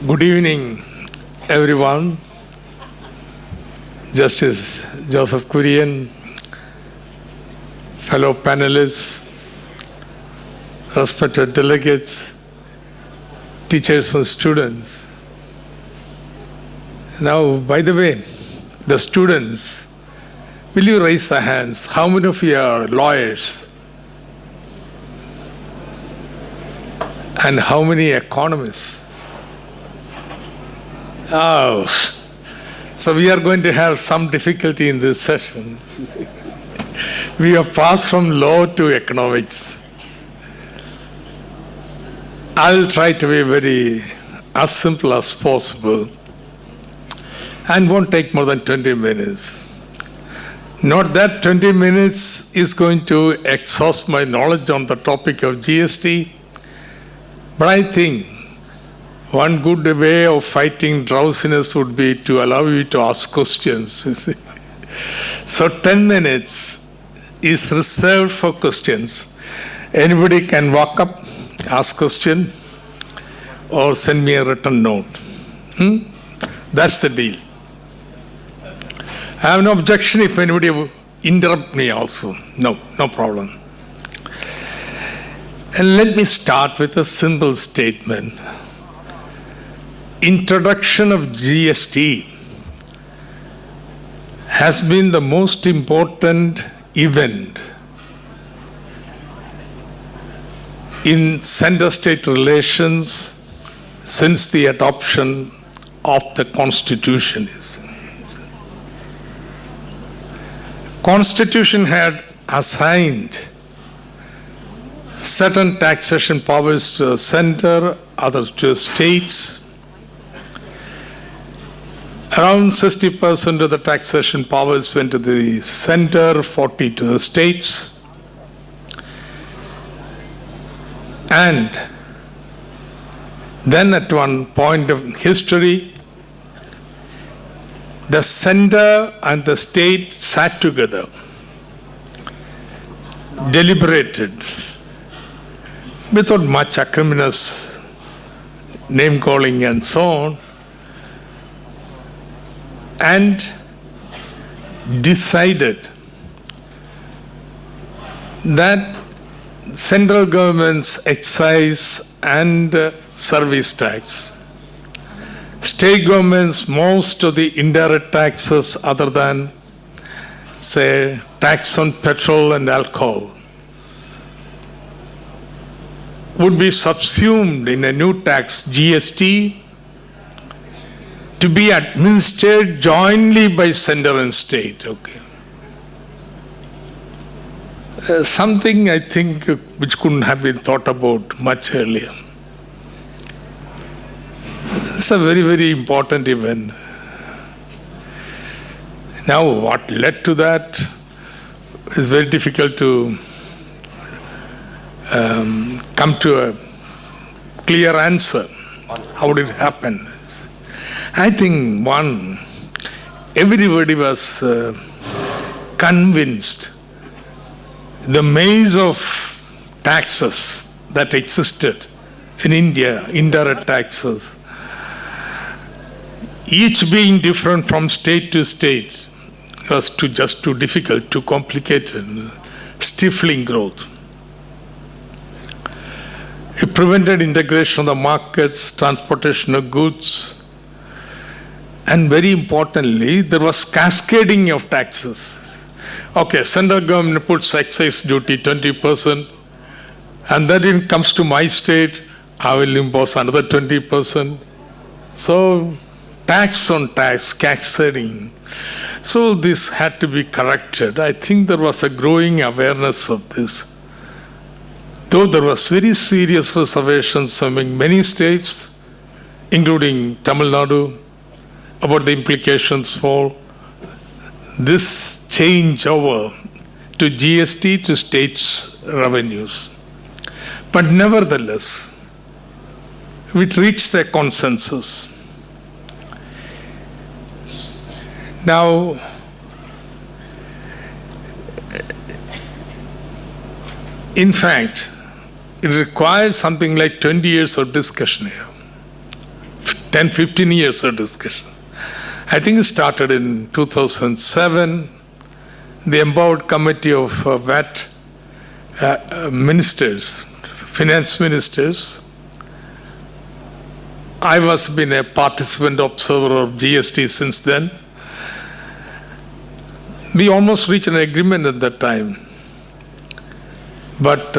Good evening, everyone. Justice Joseph Kurian, fellow panelists, respected delegates, teachers and students. Now, by the way, the students, will you raise the hands? How many of you are lawyers? And how many economists? Oh, so we are going to have some difficulty in this session. We have passed from law to economics. I'll try to be very as simple as possible and won't take more than 20 minutes. Not that 20 minutes is going to exhaust my knowledge on the topic of GST, but I think one good way of fighting drowsiness would be to allow you to ask questions. You see? So 10 minutes is reserved for questions. Anybody can walk up, ask question, or send me a written note. That's the deal. I have no objection if anybody will interrupt me also. No problem. And let me start with a simple statement. Introduction of GST has been the most important event in center-state relations since the adoption of the Constitution. Constitution had assigned certain taxation powers to the center, others to the states. Around 60% of the taxation powers went to the center, 40% to the states. And then at one point of history, the center and the state sat together, deliberated, without much acrimonious name-calling and so on, and decided that central government's excise and service tax, state governments most of the indirect taxes other than, say, tax on petrol and alcohol, would be subsumed in a new tax, GST, to be administered jointly by center and state. Okay. Something I think which couldn't have been thought about much earlier. It's a very, very important event. Now, what led to that is very difficult to come to a clear answer. How did it happen? I think everybody was convinced the maze of taxes that existed in India, indirect taxes, each being different from state to state, was just too difficult, too complicated, stifling growth. It prevented integration of the markets, transportation of goods, and very importantly, there was cascading of taxes. Okay, central government puts excise duty 20%, and then it comes to my state, I will impose another 20%. So, tax on tax, cascading. So, this had to be corrected. I think there was a growing awareness of this. Though there was very serious reservations among many states, including Tamil Nadu, about the implications for this change over to GST to states' revenues. But nevertheless, we reached a consensus. Now, in fact, it requires something like 20 years of discussion here. 10, 15 years of discussion. I think it started in 2007. The Empowered Committee of VAT ministers, finance ministers. I was been a participant observer of GST since then. We almost reached an agreement at that time. But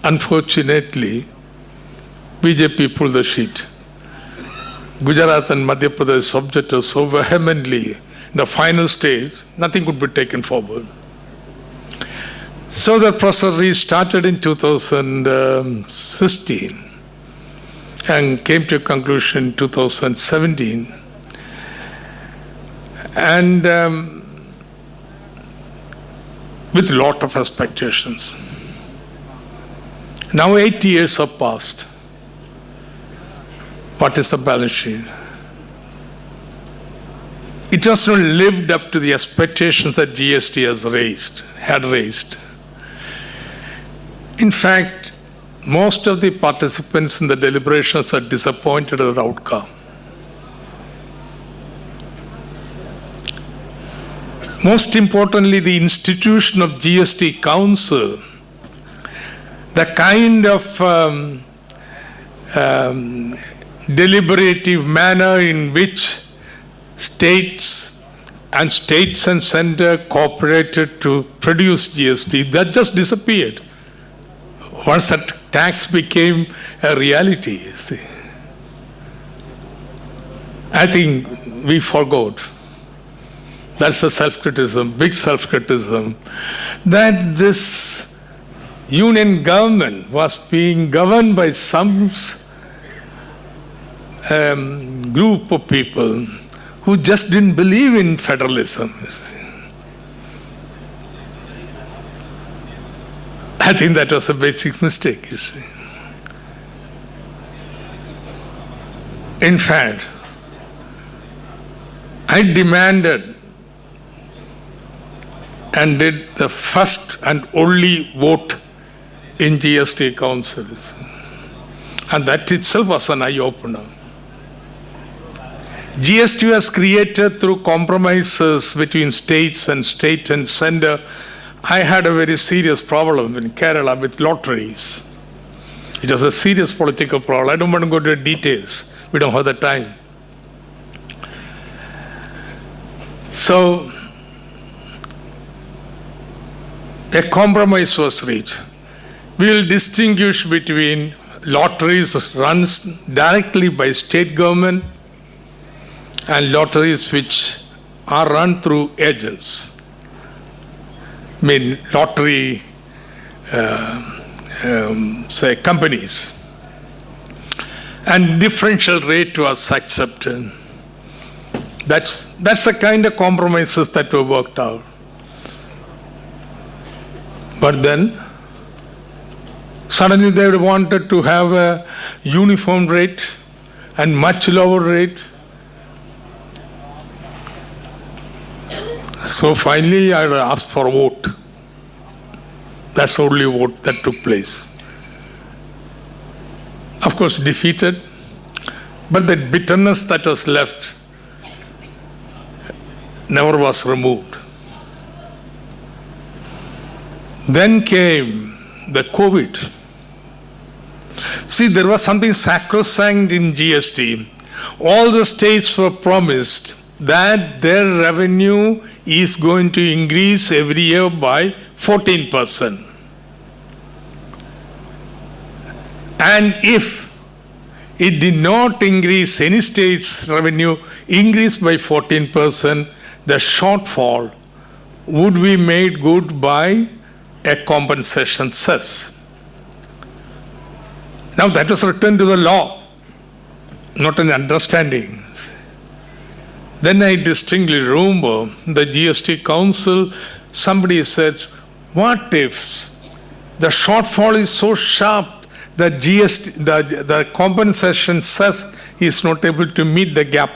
unfortunately, BJP pulled the sheet. Gujarat and Madhya Pradesh objected so vehemently. In the final stage, nothing could be taken forward. So the process restarted in 2016 and came to a conclusion in 2017. And with a lot of expectations. Now 8 years have passed. What is the balance sheet? It has not lived up to the expectations that GST had raised. In fact, most of the participants in the deliberations are disappointed at the outcome. Most importantly, the institution of GST Council, the kind of deliberative manner in which states and center cooperated to produce GST, that just disappeared once that tax became a reality, you see. I think we forgot. That's a self-criticism, big self-criticism, that this union government was being governed by some group of people who just didn't believe in federalism. I think that was a basic mistake, you see. In fact, I demanded and did the first and only vote in GST councils. And that itself was an eye-opener. GST was created through compromises between states and center. I had a very serious problem in Kerala with lotteries. It was a serious political problem. I don't want to go into details. We don't have the time. So, a compromise was reached. We will distinguish between lotteries run directly by state government and lotteries which are run through agents. I mean, lottery, say, companies. And differential rate was accepted. That's the kind of compromises that were worked out. But then, suddenly they wanted to have a uniform rate and much lower rate. So finally, I asked for a vote. That's the only vote that took place. Of course, defeated, but the bitterness that was left never was removed. Then came the COVID. See, there was something sacrosanct in GST. All the states were promised that their revenue is going to increase every year by 14%. And if it did not increase, any state's revenue increased by 14%, the shortfall would be made good by a compensation cess. Now that was written to the law, not an understanding. Then I distinctly remember the GST Council, somebody said, what if the shortfall is so sharp that the compensation cess is not able to meet the gap?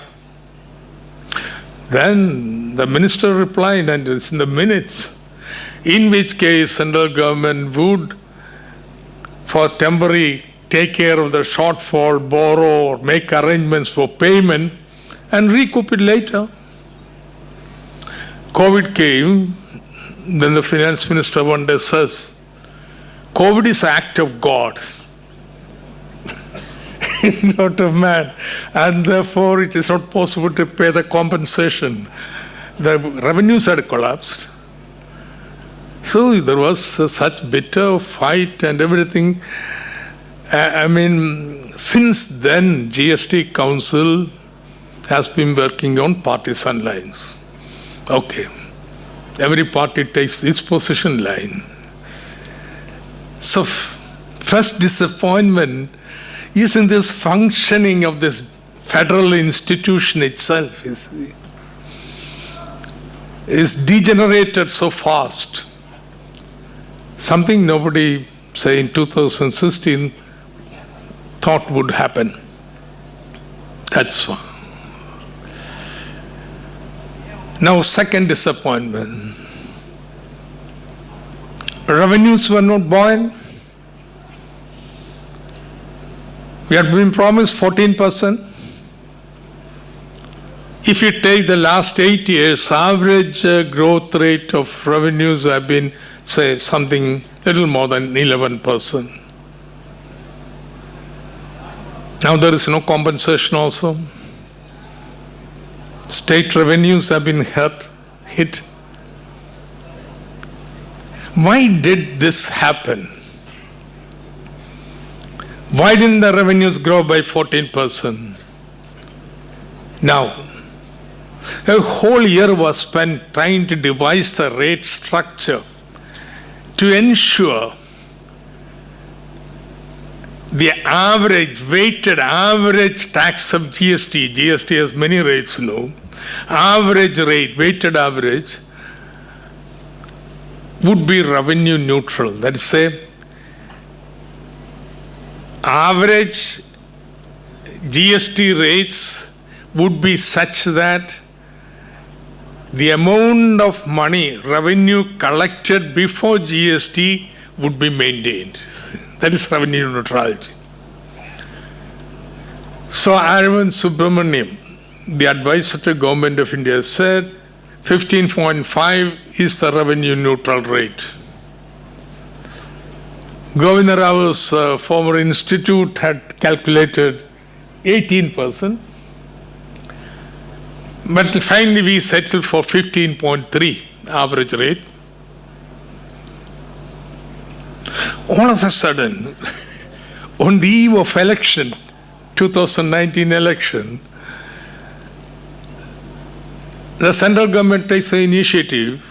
Then the minister replied, and it's in the minutes, in which case central government would, for temporary take care of the shortfall, borrow, or make arrangements for payment, and recoup it later. COVID came, then the finance minister one day says, COVID is an act of God, not of man, and therefore it is not possible to pay the compensation. The revenues had collapsed. So there was such bitter fight and everything. Since then, GST Council has been working on partisan lines. Okay. Every party takes its position line. So, first disappointment is in this functioning of this federal institution itself. Is degenerated so fast. Something nobody, say in 2016, thought would happen. That's one. Now, second disappointment. Revenues were not buoyant. We had been promised 14%. If you take the last 8 years, average growth rate of revenues have been, say, something little more than 11%. Now there is no compensation also. State revenues have been hit. Why did this happen? Why didn't the revenues grow by 14%? Now, a whole year was spent trying to devise the rate structure to ensure the weighted average tax of GST. GST has many rates now. Average rate, weighted average, would be revenue neutral. That is, say, average GST rates would be such that the amount of money, revenue collected before GST would be maintained. That is revenue neutrality. So Arvind Subramaniam, the advisor to Government of India, said 15.5 is the revenue neutral rate. Govinda Rao's former institute had calculated 18%, but finally we settled for 15.3 average rate. All of a sudden, on the eve of election, 2019 election, the central government takes the initiative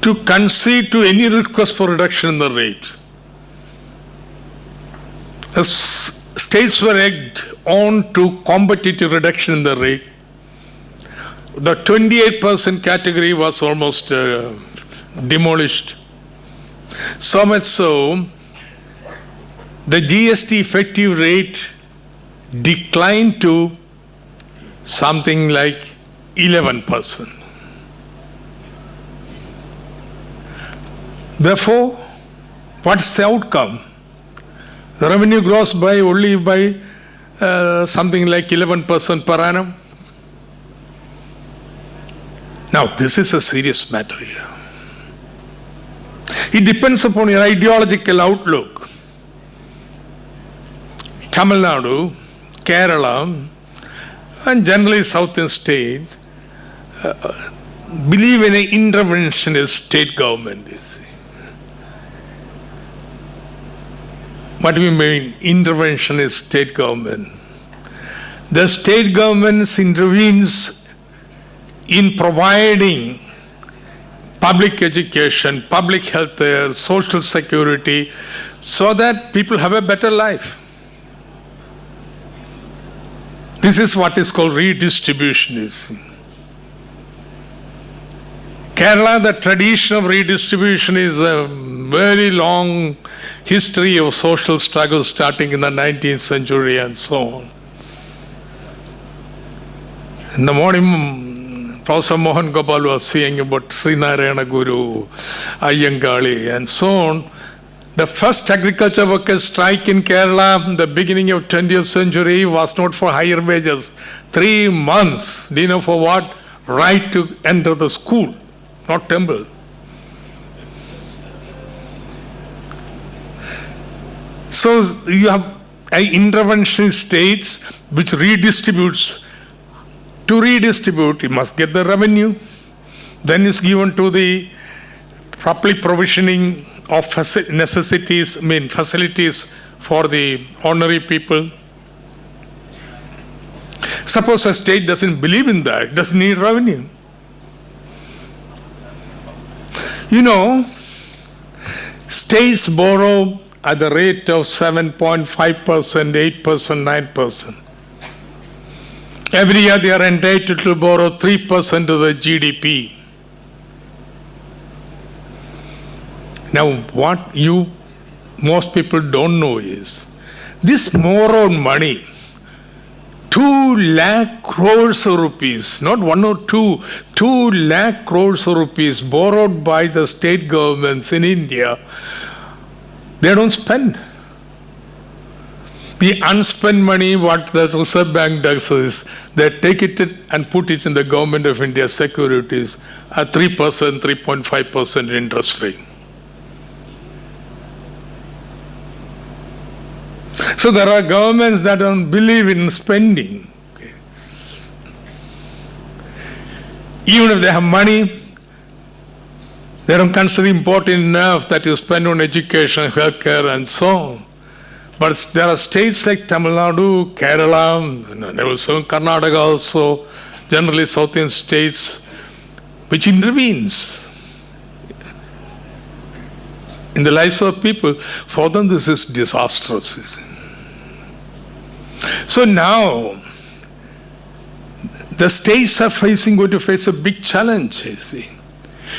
to concede to any request for reduction in the rate. The states were egged on to competitive reduction in the rate. The 28% category was almost demolished. So much so, the GST effective rate declined to something like 11%. Therefore, what's the outcome? The revenue grows by only by something like 11% per annum. Now, this is a serious matter here. It depends upon your ideological outlook. Tamil Nadu, Kerala, and generally southern state believe in an interventionist state government. What do we mean, interventionist state government? The state government intervenes in providing public education, public health care, social security, so that people have a better life. This is what is called redistributionism. Kerala, the tradition of redistribution is a very long history of social struggle starting in the 19th century and so on. In the morning, Professor Mohan Gopal was saying about Srinarayana Guru, Ayyangali and so on. The first agriculture workers' strike in Kerala in the beginning of 20th century was not for higher wages. 3 months. Do you know for what? Right to enter the school, not temple. So you have intervention states which redistributes. To redistribute, you must get the revenue. Then it's given to the public provisioning of facilities for the ordinary people. Suppose a state doesn't believe in that, doesn't need revenue. You know, states borrow at the rate of 7.5%, 8%, 9%. Every year they are entitled to borrow 3% of the GDP. Now, what most people don't know is, this borrowed money, 2 lakh crores of rupees, not 1 or 2, 2 lakh crores of rupees borrowed by the state governments in India, they don't spend. The unspent money, what the Reserve Bank does is, they take it and put it in the Government of India securities at 3%, 3.5% interest rate. So there are governments that don't believe in spending. Okay. Even if they have money, they don't consider important enough that you spend on education, healthcare, and so on. But there are states like Tamil Nadu, Kerala, and also Karnataka also, generally southern states, which intervenes in the lives of people. For them, this is disastrous. So now, the states are going to face a big challenge, you see.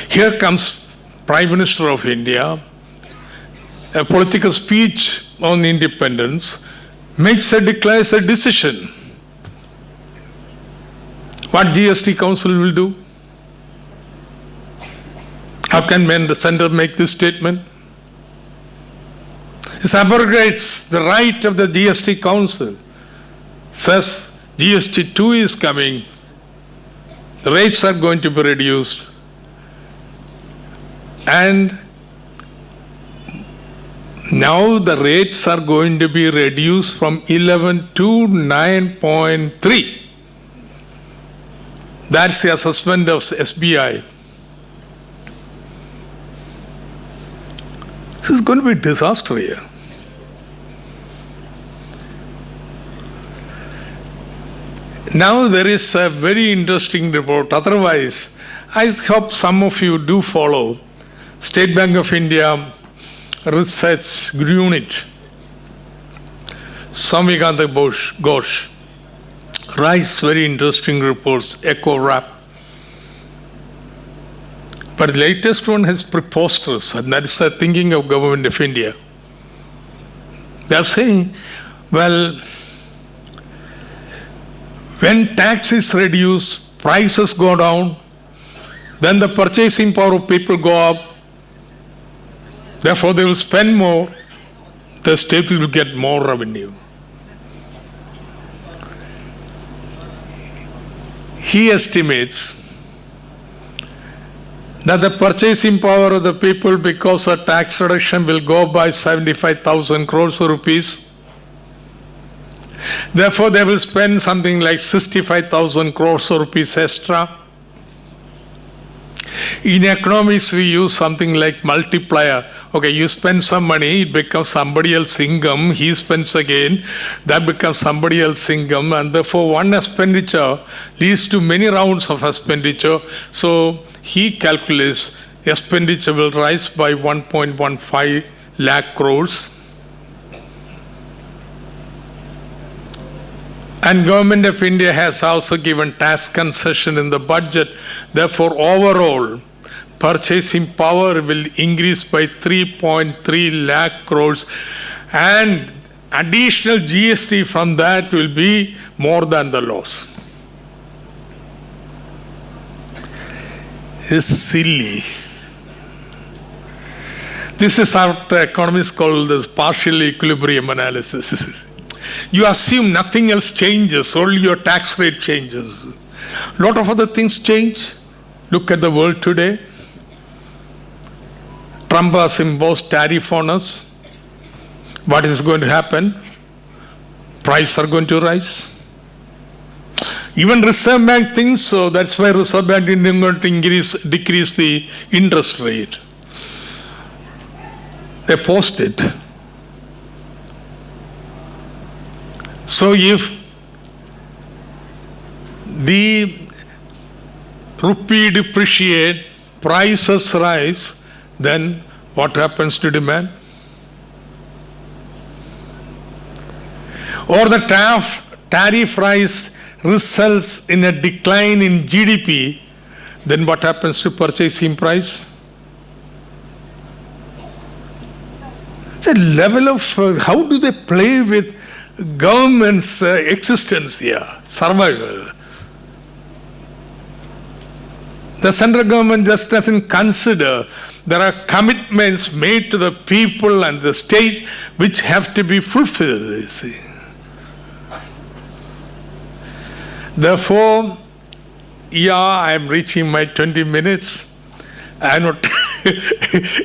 Here comes Prime Minister of India, a political speech on independence, declares a decision. What GST Council will do? How can the center make this statement? It abrogates the right of the GST Council. Says GST 2 is coming. The rates are going to be reduced. And now the rates are going to be reduced from 11 to 9.3. That's the assessment of SBI. This is going to be a disaster here. Now there is a very interesting report. Otherwise, I hope some of you do follow State Bank of India Research Unit. Swamikanta Ghosh writes very interesting reports, echo rap. But the latest one is preposterous, and that is the thinking of Government of India. They are saying, well, when tax is reduced, prices go down, then the purchasing power of people go up, therefore they will spend more, the state will get more revenue. He estimates that the purchasing power of the people because of tax reduction will go by 75,000 crores rupees. Therefore, they will spend something like 65,000 crores rupees extra. In economics, we use something like multiplier. Okay, you spend some money, it becomes somebody else's income, he spends again, that becomes somebody else's income, and therefore one expenditure leads to many rounds of expenditure. So he calculates expenditure will rise by 1.15 lakh crores. And Government of India has also given tax concession in the budget. Therefore, overall, purchasing power will increase by 3.3 lakh crores. And additional GST from that will be more than the loss. It's silly. This is what economists call this partial equilibrium analysis. You assume nothing else changes, only your tax rate changes. A lot of other things change. Look at the world today. Trump has imposed tariff on us. What is going to happen? Prices are going to rise. Even Reserve Bank thinks so. That's why Reserve Bank is going to decrease the interest rate. They post it. So if the rupee depreciate, prices rise, then what happens to demand? Or the tariff rise results in a decline in GDP, then what happens to purchasing price? The level of how do they play with government's existence here, survival? The central government just doesn't consider there are commitments made to the people and the state which have to be fulfilled, you see. Therefore, I am reaching my 20 minutes. I'm not,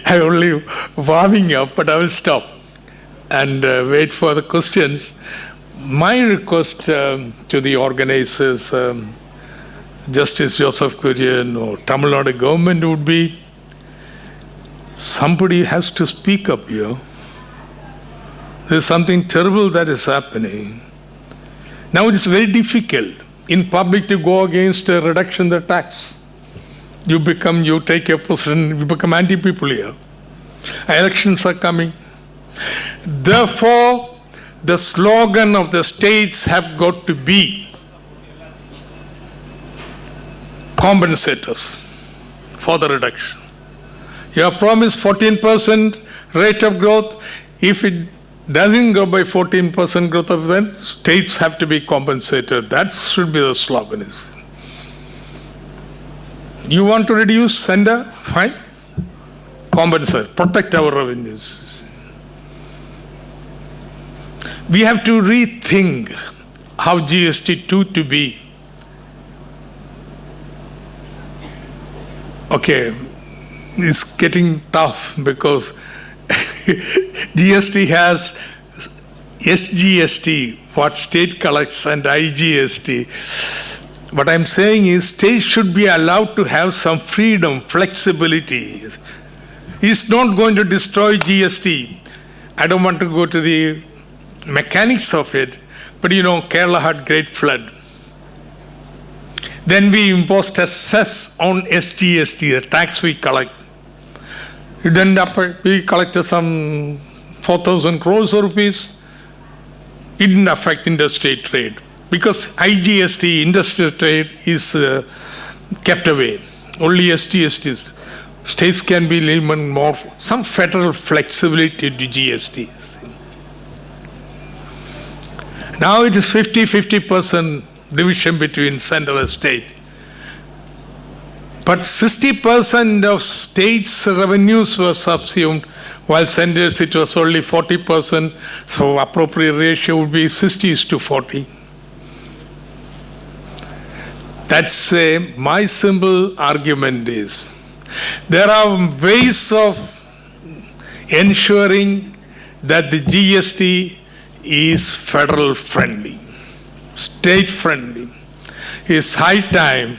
I'm only warming up, but I will stop and wait for the questions. My request to the organizers, Justice Joseph Kurian or Tamil Nadu government would be, somebody has to speak up here. There's something terrible that is happening. Now it is very difficult in public to go against a reduction in the tax. You take a position, you become anti-people here. Elections are coming. Therefore, the slogan of the states have got to be compensators for the reduction. You have promised 14% rate of growth. If it doesn't go by 14% growth of then states have to be compensated. That should be the slogan. You want to reduce, sender? Fine. Compensate, protect our revenues. We have to rethink how GST 2 to be. Okay, it's getting tough because GST has SGST, what state collects, and IGST. What I'm saying is states should be allowed to have some freedom, flexibility. It's not going to destroy GST. I don't want to go to the mechanics of it, but Kerala had great flood. Then we imposed a cess on SGST, the tax we collect. It ended up, we collected some 4,000 crores of rupees. It didn't affect interstate trade because IGST, industrial trade, is kept away. Only SGST. States can be a little more, some federal flexibility to GST. Now it is 50% division between center and state. But 60% of states' revenues were subsumed, while centers it was only 40%, so appropriate ratio would be 60:40. That's my simple argument is, there are ways of ensuring that the GST is federal friendly, state friendly. It's high time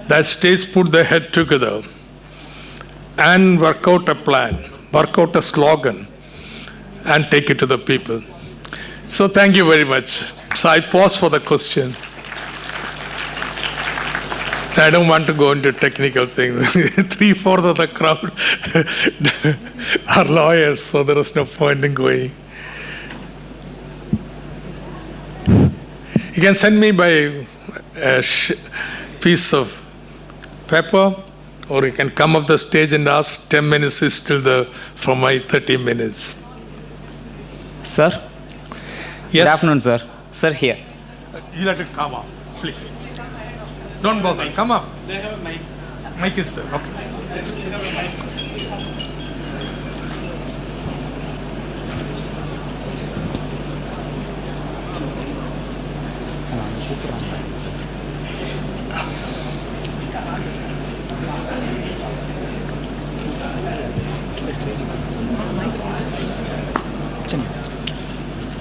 that states put their head together and work out a plan, work out a slogan, and take it to the people. So thank you very much. So I pause for the question. I don't want to go into technical things. 3/4 of the crowd are lawyers, so there is no point in going. You can send me by a piece of paper, or you can come up the stage and ask. 10 minutes is still from my 30 minutes. Sir? Yes. Good afternoon, sir. Sir, here. You have to come up, please. Don't bother. Come up. They have a mic. Mic is there. Okay.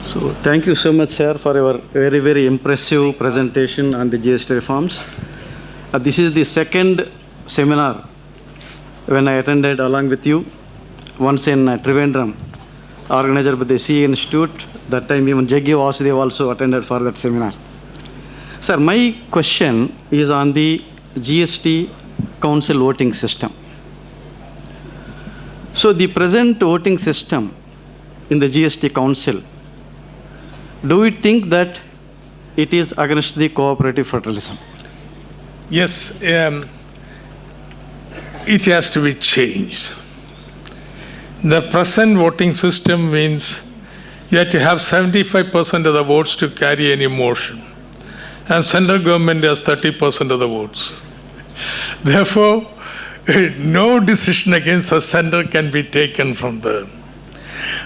So thank you so much, sir, for your very, very impressive presentation on the GST reforms. This is the second seminar when I attended along with you, once in Trivandrum, organized by the CE Institute. That time even Jaggi Vasudev also attended for that seminar. Sir, my question is on the GST council voting system. So the present voting system in the GST council, do you think that it is against the cooperative federalism? Yes, it has to be changed. The present voting system means you have to have 75% of the votes to carry any motion. And central government has 30% of the votes. Therefore, no decision against the center can be taken from there.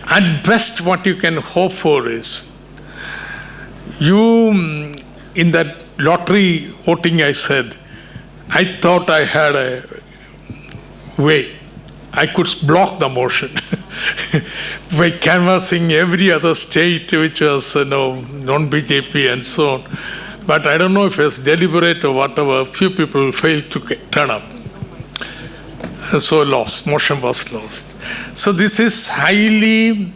At best, what you can hope for is, in that lottery voting I said, I thought I had a way. I could block the motion by canvassing every other state which was non-BJP and so on. But I don't know if it's deliberate or whatever, few people failed to turn up. And so motion was lost. So this is highly,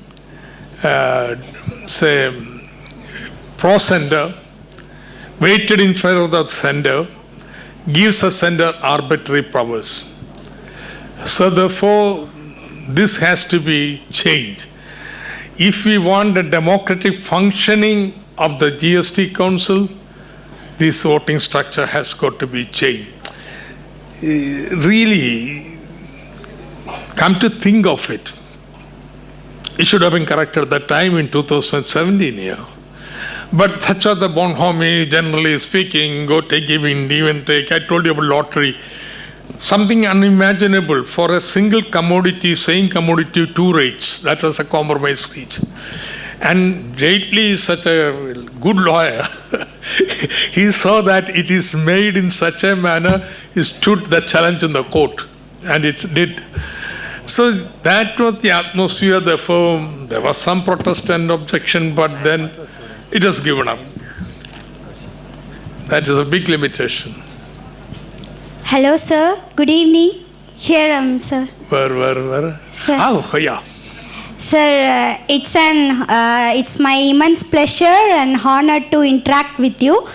pro-sender, weighted in favor of the sender, gives the sender arbitrary powers. So therefore, this has to be changed. If we want a democratic functioning of the GST Council, this voting structure has got to be changed. Really, come to think of it, it should have been corrected at that time in 2017 here. But such are the bonhomie, generally speaking, go take, give and take. I told you about lottery. Something unimaginable for a single commodity, same commodity, two rates. That was a compromise speech. And Jaitley is such a good lawyer. He saw that it is made in such a manner, he stood the challenge in the court. And it did. So that was the atmosphere. Therefore, there was some protest and objection, but then it was given up. That is a big limitation. Hello, sir. Good evening. Here I am, sir. Where? Sir. Oh, yeah. Sir, it's my immense pleasure and honor to interact with you.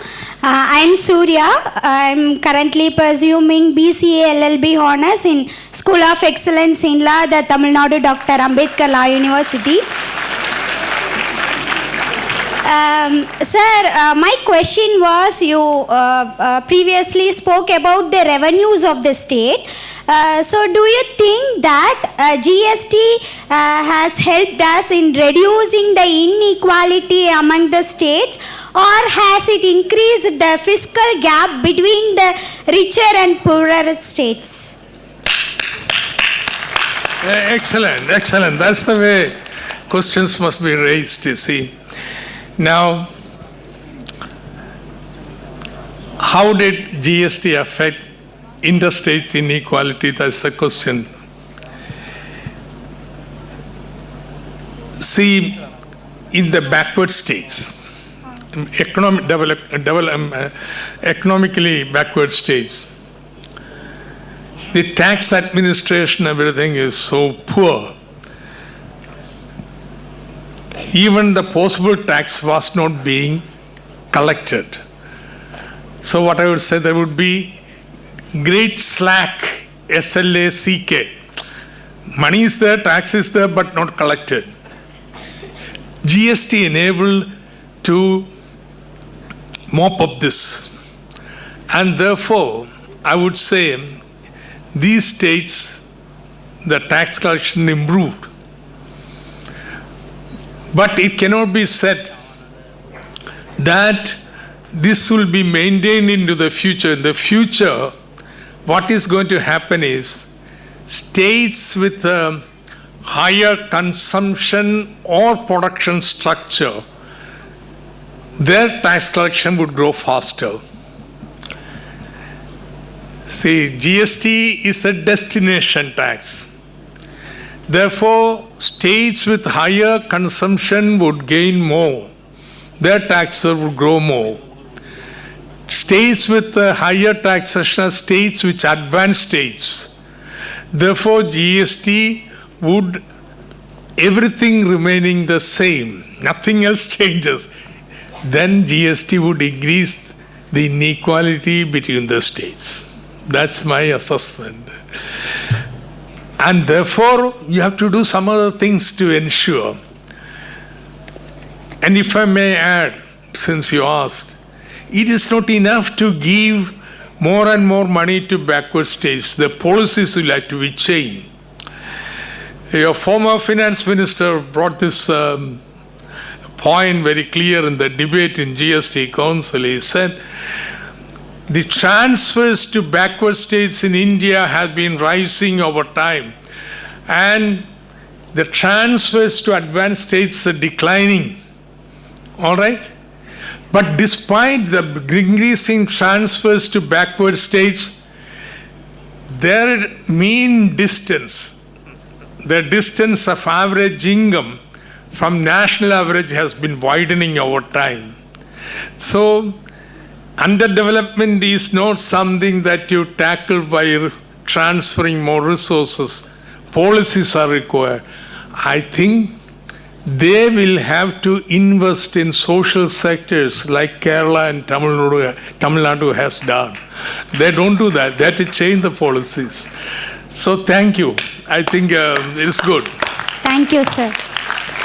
I'm Surya. I'm currently pursuing BCA LLB honors in School of Excellence in Law, the Tamil Nadu Dr. Ambedkar Law University. Sir, my question was, you previously spoke about the revenues of the state. So do you think that GST has helped us in reducing the inequality among the states, or has it increased the fiscal gap between the richer and poorer states? Excellent. That's the way questions must be raised, you see. Now, how did GST affect interstate inequality? That's the question. See, in the backward states, economically backward states, the tax administration, everything is so poor. Even the possible tax was not being collected. So what I would say, there would be great slack, SLACK. Money is there, tax is there, but not collected. GST enabled to mop up this. And therefore, I would say, these states, the tax collection improved. But it cannot be said that this will be maintained into the future. In the future, what is going to happen is states with a higher consumption or production structure their tax collection would grow faster. See, GST is a destination tax. Therefore, states with higher consumption would gain more. Their taxes would grow more. States with higher taxation are states which advanced states. Therefore, GST would, everything remaining the same, nothing else changes. Then GST would increase the inequality between the states. That's my assessment. And therefore, you have to do some other things to ensure. And if I may add, since you asked, it is not enough to give more and more money to backward states. The policies will have to be changed. Your former finance minister brought this point very clear in the debate in GST Council. He said, the transfers to backward states in India have been rising over time, and the transfers to advanced states are declining. All right? But despite the increasing transfers to backward states, their mean distance, the distance of average income from national average has been widening over time. So, underdevelopment is not something that you tackle by transferring more resources. Policies are required. I think they will have to invest in social sectors like Kerala and Tamil Nadu has done. They don't do that. They have to change the policies. So thank you. I think it is good. Thank you, sir.